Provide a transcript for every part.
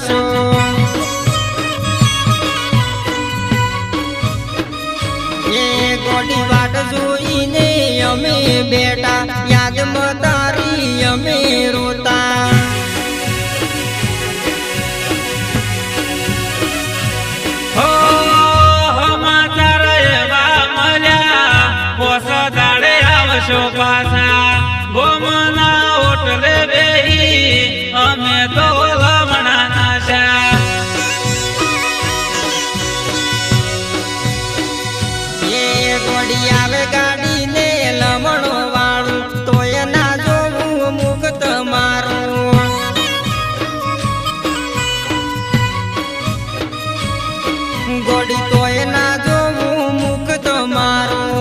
છો એ ગોડી વાટ જોઈને અમે બેટા યાદમાં તારી અમે રોતા પાછા ગોમના ઓટલે બેહી અમે તો લમણા નાશા એ ગોડી આવે ગાડી ને લમણો વાળું તોય ના જોવું મુખ તમારું ગોડી તોય ના જોવું મુખ તમારું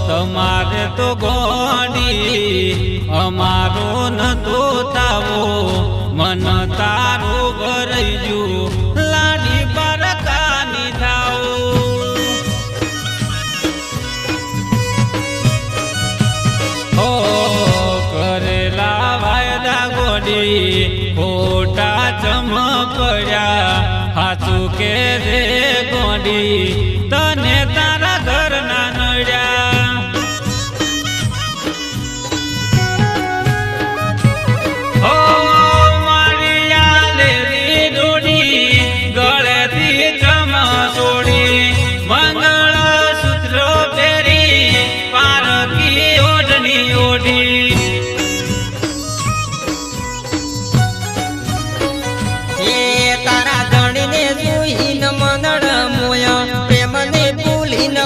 તમારે તો ગોડી અમારો નતો તાવો મન તારું ભરજુ લાડી બરકાની થાઓ હો કરેલા વાયદા ગોડી ખોટા ચમકડ્યા હાચું કે રે ગોડી તને તારા ઘરના નડ્યા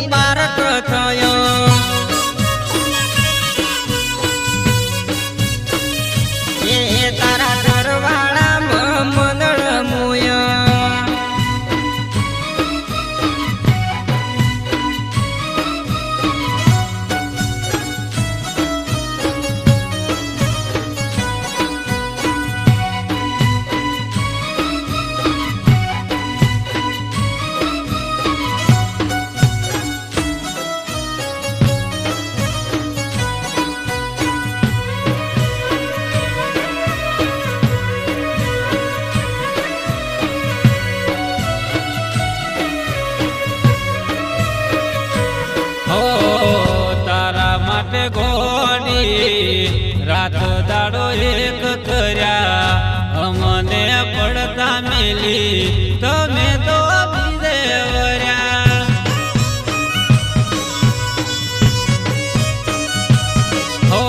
પારક થયો એ તારા ઘરવાળા મનળ મોયા ગોડી રાત દાડો એક કર્યા અમને પડતા મેલી તમે તો બીજે વર્યા હો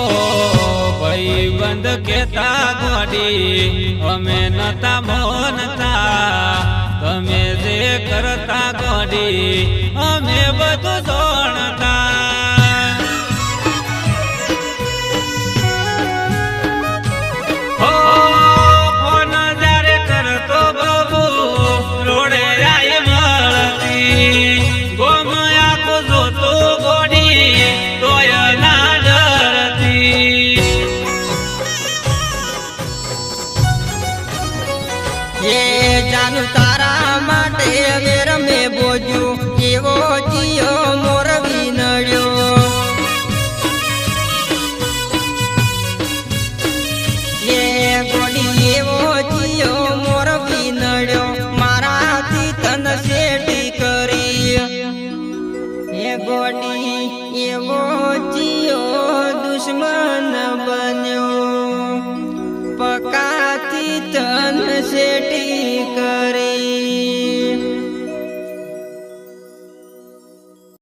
ભાઈ બંધ કેતા ગોડી અમે નતા મોનતા તમે જે કરતા ગોડી અમે બધું જોણતા જાનું તારા માટે વેર મેં બોજ્યું એવો જીયો મોરવી નડ્યો એ ગોડી એવો જીયો મોરવી નડ્યો મારાથી તન શેઠી કરી એ ગોડી એવો જીયો દુશ્મન